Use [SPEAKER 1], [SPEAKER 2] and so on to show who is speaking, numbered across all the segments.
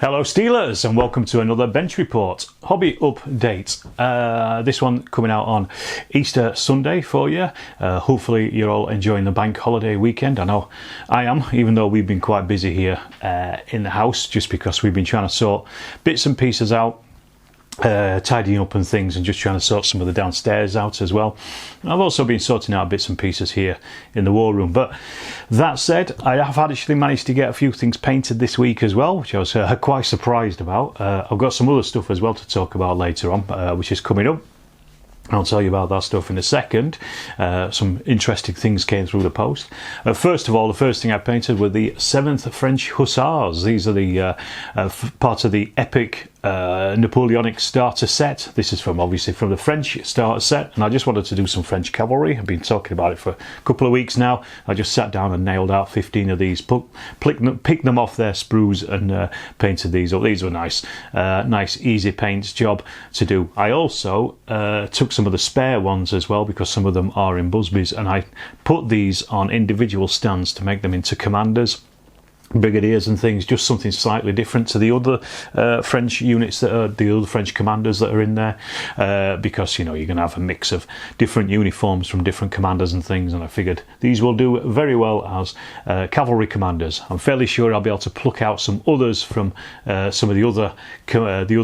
[SPEAKER 1] Hello Steelers and welcome to another bench report hobby update. This one coming out on Easter Sunday for you. Hopefully you're all enjoying the bank holiday weekend. I know I am, even though we've been quite busy here in the house just because we've been trying to sort bits and pieces out, tidying up and things, and just trying to sort some of the downstairs out as well. I've also been sorting out bits and pieces here in the war room, but that said, I have actually managed to get a few things painted this week as well, which I was quite surprised about. I've got some other stuff as well to talk about later on, which is coming up. I'll tell you about that stuff in a second. Some interesting things came through the post. First of all, the first thing I painted were the 7th French Hussars. These are the part of the epic Napoleonic starter set. This is obviously from the French starter set, and I just wanted to do some French cavalry. I've been talking about it for a couple of weeks now. I just sat down and nailed out 15 of these, picked them off their sprues and painted these up. These were nice, easy paints job to do. I also took some of the spare ones as well, because some of them are in Busby's, and I put these on individual stands to make them into commanders, brigadiers and things, just something slightly different to the other French units that are the other French commanders that are in there, because you know you're going to have a mix of different uniforms from different commanders and things, and I figured these will do very well as cavalry commanders. I'm fairly sure I'll be able to pluck out some others from some of the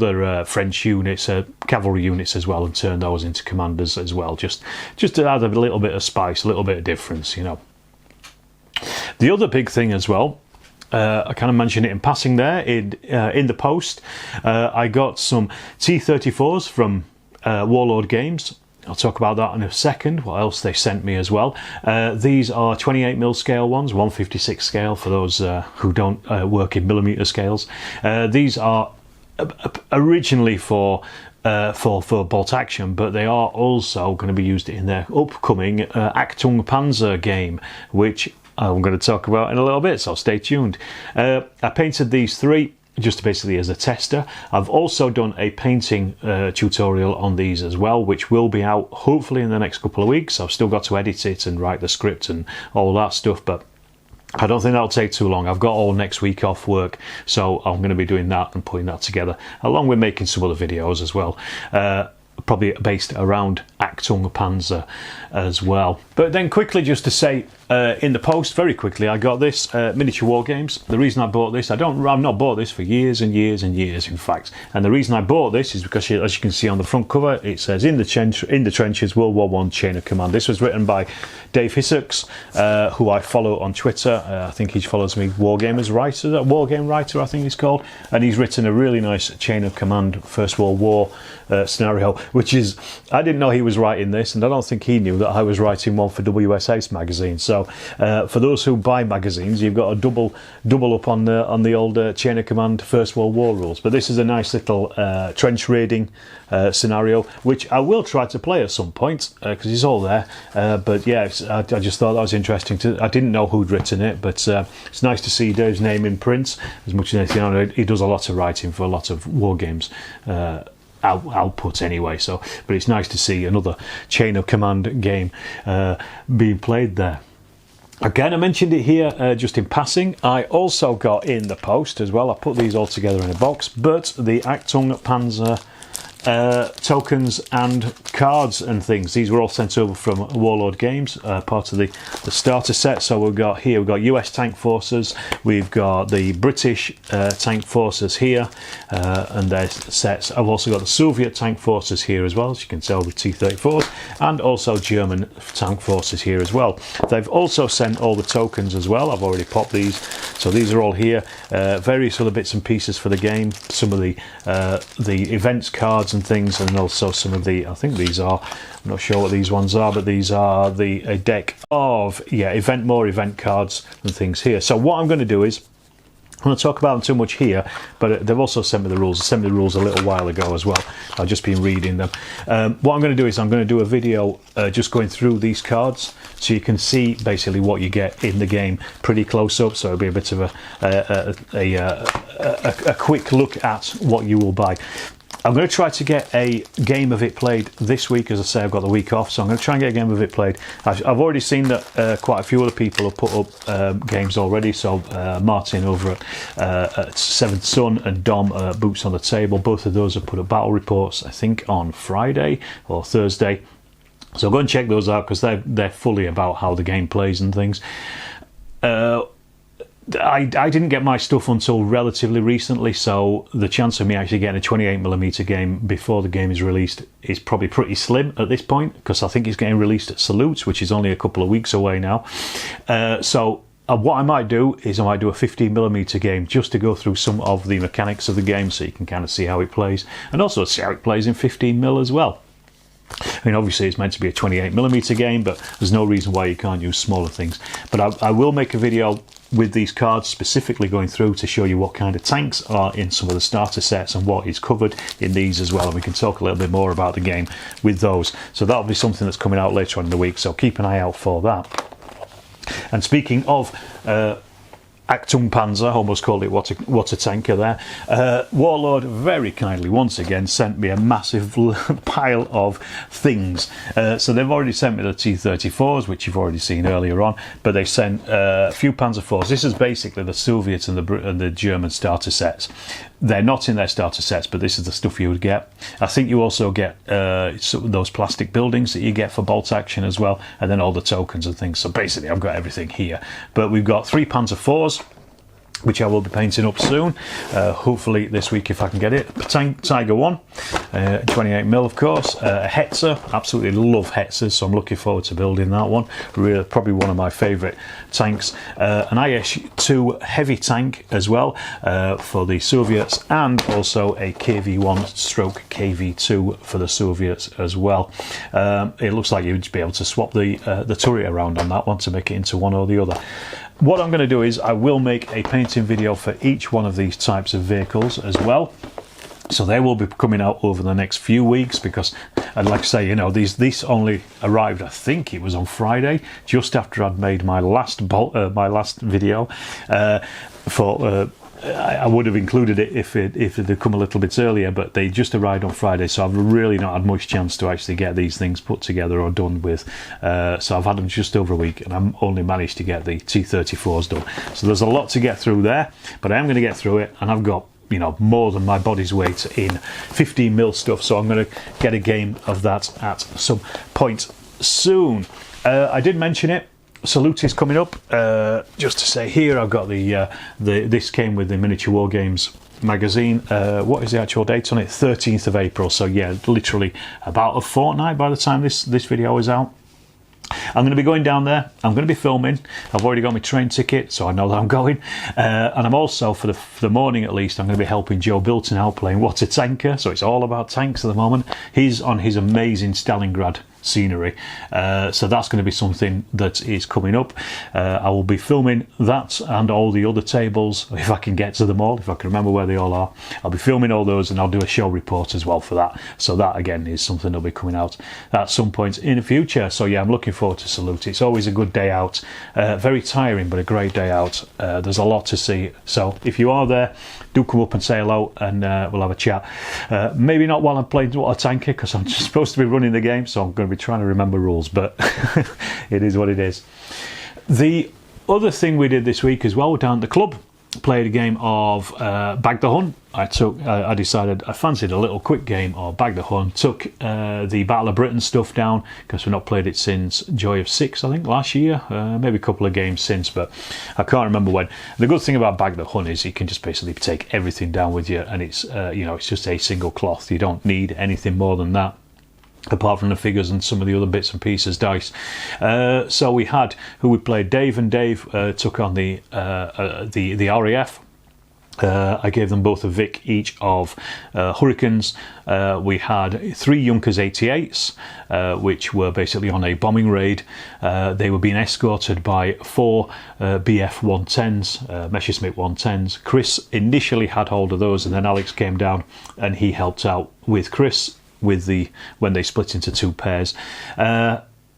[SPEAKER 1] other French units, cavalry units as well, and turn those into commanders as well, just to add a little bit of spice, a little bit of difference, you know. The other big thing as well, I kind of mentioned it in passing there in the post. I got some T-34s from Warlord Games. I'll talk about that in a second, what else they sent me as well. These are 28mm scale ones, 156 scale for those who don't work in millimeter scales. These are originally for bolt action, but they are also going to be used in their upcoming Achtung Panzer game, which I'm going to talk about in a little bit, so stay tuned. I painted these three just basically as a tester. I've also done a painting tutorial on these as well, which will be out hopefully in the next couple of weeks. I've still got to edit it and write the script and all that stuff, but I don't think that'll take too long. I've got all next week off work, so I'm going to be doing that and putting that together, along with making some other videos as well, probably based around Achtung Panzer as well. But then quickly, just to say, in the post, very quickly, I got this miniature war games. The reason I bought this, I've not bought this for years and years and years, in fact. And the reason I bought this is because, as you can see on the front cover, it says in the trenches, World War I chain of command. This was written by Dave Hussars, who I follow on Twitter. I think he follows me, Wargaming writer, I think he's called. And he's written a really nice chain of command First World War scenario, which is, I didn't know he was writing this, and I don't think he knew that I was writing one for WSA's magazine. So for those who buy magazines, you've got a double up on the old chain of command First World War rules. But this is a nice little trench raiding scenario, which I will try to play at some point because it's all there. But yeah, I just thought that was interesting. I didn't know who'd written it, but it's nice to see Dave's name in print. As much as anything else, he does a lot of writing for a lot of war games output anyway. So, but it's nice to see another chain of command game being played there. Again, I mentioned it here just in passing. I also got in the post as well. I put these all together in a box, but the Achtung Panzer tokens and cards and things. These were all sent over from Warlord Games, part of the starter set. So we've got US tank forces, we've got the British tank forces here, and their sets. I've also got the Soviet tank forces here as well, as you can tell with T-34s, and also German tank forces here as well. They've also sent all the tokens as well. I've already popped these, so these are all here. Various other bits and pieces for the game, some of the events cards and things, and also some of the, I think these are, I'm not sure what these ones are, but these are a deck of more event cards and things here. So what I'm going to do is, I'm going to talk about them too much here, but they've also sent me the rules. They sent me the rules a little while ago as well. I've just been reading them. What I'm going to do is I'm going to do a video just going through these cards, so you can see basically what you get in the game pretty close up. So it'll be a bit of a quick look at what you will buy. I'm going to try to get a game of it played this week. As I say, I've got the week off, so I'm going to try and get a game of it played. I've already seen that quite a few other people have put up games already. So Martin over at Seventh Son and Dom Boots on the Table, both of those have put up battle reports, I think on Friday or Thursday. So go and check those out, because they're fully about how the game plays and things. I didn't get my stuff until relatively recently, so the chance of me actually getting a 28mm game before the game is released is probably pretty slim at this point, because I think it's getting released at Salutes, which is only a couple of weeks away now. So what I might do is I might do a 15mm game just to go through some of the mechanics of the game, so you can kind of see how it plays, and also see how it plays in 15mm as well. I mean, obviously it's meant to be a 28mm game, but there's no reason why you can't use smaller things. But I will make a video with these cards specifically going through to show you what kind of tanks are in some of the starter sets and what is covered in these as well, and we can talk a little bit more about the game with those. So that'll be something that's coming out later on in the week, so keep an eye out for that. And speaking of Achtung Panzer, almost called it what a tanker there. Warlord very kindly once again sent me a massive pile of things. So they've already sent me the T-34s, which you've already seen earlier on, but they sent a few Panzer IVs. This is basically the Soviet and the German starter sets. They're not in their starter sets, but this is the stuff you would get. I think you also get those plastic buildings that you get for bolt action as well, and then all the tokens and things. So basically I've got everything here. But we've got 3 Panzer IVs, which I will be painting up soon, hopefully this week if I can get it. Tiger 1, 28mm of course, Hetzer, absolutely love Hetzers, so I'm looking forward to building that one. Really, probably one of my favourite tanks. An IS-2 heavy tank as well for the Soviets, and also a KV-1 stroke KV-2 for the Soviets as well. It looks like you'd be able to swap the turret around on that one to make it into one or the other. What I'm going to do is I will make a painting video for each one of these types of vehicles as well. So they will be coming out over the next few weeks, because I'd like to say, you know, these only arrived, I think it was on Friday, just after I'd made my last video I would have included it if it had come a little bit earlier, but they just arrived on Friday, so I've really not had much chance to actually get these things put together or done with. So I've had them just over a week, and I'm only managed to get the T-34s done. So there's a lot to get through there, but I am going to get through it, and I've got, you know, more than my body's weight in 15mm stuff, so I'm going to get a game of that at some point soon. I did mention it. Salute is coming up. Just to say here, I've got this came with the Miniature War Games magazine. What is the actual date on it? 13th of April. So yeah, literally about a fortnight by the time this video is out. I'm going to be going down there. I'm going to be filming. I've already got my train ticket, so I know that I'm going. And I'm also, for the morning at least, I'm going to be helping Joe Bilton out playing What a Tanker. So it's all about tanks at the moment. He's on his amazing Stalingrad scenery, so that's going to be something that is coming up. I will be filming that and all the other tables, if I can get to them all, if I can remember where they all are. I'll be filming all those, and I'll do a show report as well for that. So that again is something that'll be coming out at some point in the future. So yeah, I'm looking forward to Salute. It's always a good day out, very tiring but a great day out. There's a lot to see, so if you are there, do come up and say hello, and we'll have a chat. Maybe not while I'm playing What a Tanker, because I'm just supposed to be running the game, so I'm going to be trying to remember rules, but it is what it is. The other thing we did this week as well, down at the club, played a game of Bag the Hun. I decided I fancied a little quick game of Bag the Hun. Took the Battle of Britain stuff down, because we've not played it since Joy of Six, I think, last year. Maybe a couple of games since, but I can't remember when. The good thing about Bag the Hun is you can just basically take everything down with you, and it's you know, it's just a single cloth. You don't need anything more than that, apart from the figures and some of the other bits and pieces, dice. So we had who we played. Dave, and Dave took on the RAF. I gave them both a Vic each of Hurricanes. We had 3 Junkers 88s, which were basically on a bombing raid. They were being escorted by 4 BF 110s, Messerschmitt 110s. Chris initially had hold of those, and then Alex came down and he helped out with Chris with when they split into 2 pairs.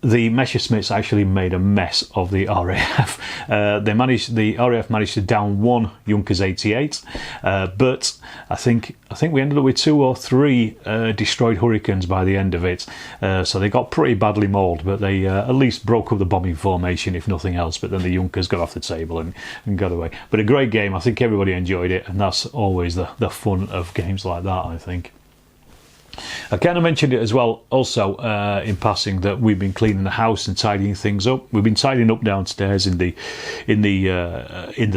[SPEAKER 1] the Messerschmitts actually made a mess of the RAF. The RAF managed to down one Junkers 88, but I think we ended up with 2 or 3 destroyed Hurricanes by the end of it. So they got pretty badly mauled, but they at least broke up the bombing formation, if nothing else. But then the Junkers got off the table and got away. But a great game. I think everybody enjoyed it, and that's always the fun of games like that, I think. I kind of mentioned it as well, also in passing, that we've been cleaning the house and tidying things up. We've been tidying up downstairs in the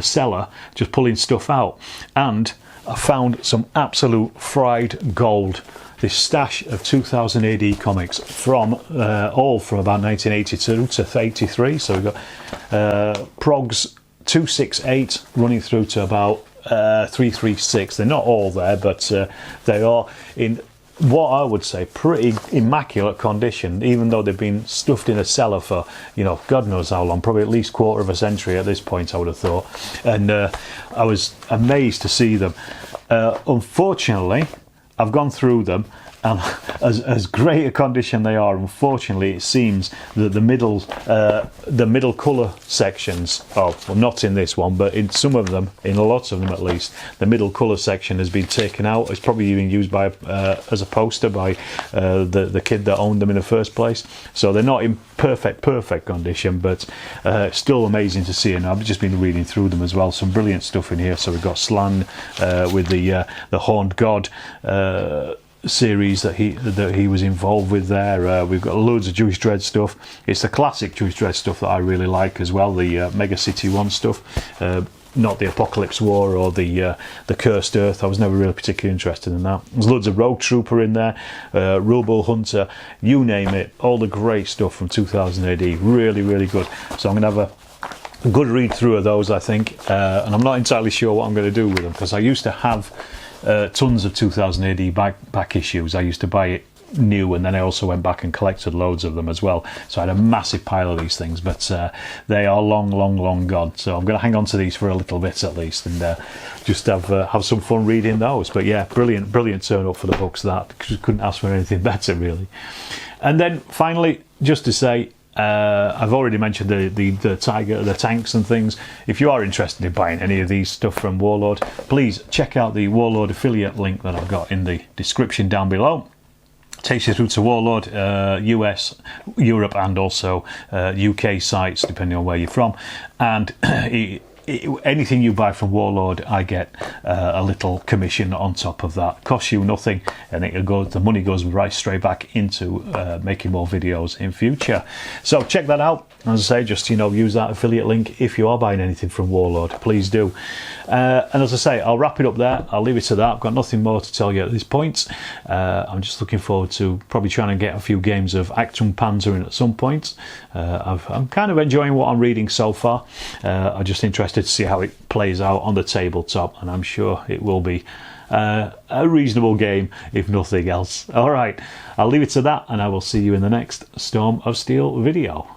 [SPEAKER 1] cellar, just pulling stuff out, and I found some absolute fried gold. This stash of 2000 AD comics from all from about 1982 to 83. So we've got Progs 268 running through to about 336. They're not all there, but they are in what I would say pretty immaculate condition, even though they've been stuffed in a cellar for, you know, God knows how long, probably at least quarter of a century at this point, I would have thought. And I was amazed to see them. Unfortunately, I've gone through them, and as great a condition they are, unfortunately it seems that the middle colour sections, well, not in this one, but in some of them, in lots of them at least, the middle colour section has been taken out. It's probably been used by as a poster by the kid that owned them in the first place. So they're not in perfect condition, but still amazing to see. And I've just been reading through them as well. Some brilliant stuff in here. So we've got Slan with the Horned God series that he was involved with there. We've got loads of Jewish Dread stuff. It's the classic Jewish Dread stuff that I really like as well, the Mega City 1 stuff, not the Apocalypse War or the Cursed Earth. I was never really particularly interested in that. There's loads of Rogue Trooper in there, Robo Hunter, you name it, all the great stuff from 2000 AD. Really good. So I'm going to have a good read through of those, I think, and I'm not entirely sure what I'm going to do with them, because I used to have tons of 2000 AD back issues. I used to buy it new, and then I also went back and collected loads of them as well. So I had a massive pile of these things, but they are long gone. So I'm going to hang on to these for a little bit at least, and just have some fun reading those. But yeah, brilliant turn up for the books. That couldn't ask for anything better, really. And then finally, just to say, I've already mentioned the Tiger, the tanks and things. If you are interested in buying any of these stuff from Warlord, please check out the Warlord affiliate link that I've got in the description down below. Takes you through to Warlord, US, Europe, and also UK sites, depending on where you're from. And anything you buy from Warlord, I get a little commission on top of that. Costs you nothing, and the money goes right straight back into making more videos in future. So check that out. As I say, just, you know, use that affiliate link if you are buying anything from Warlord. Please do. And as I say, I'll wrap it up there. I'll leave it to that. I've got nothing more to tell you at this point. I'm just looking forward to probably trying to get a few games of Achtung Panzer in at some point. I'm kind of enjoying what I'm reading so far. I'm just interested to see how it plays out on the tabletop, and I'm sure it will be a reasonable game, if nothing else. All right, I'll leave it to that, and I will see you in the next Storm of Steel video.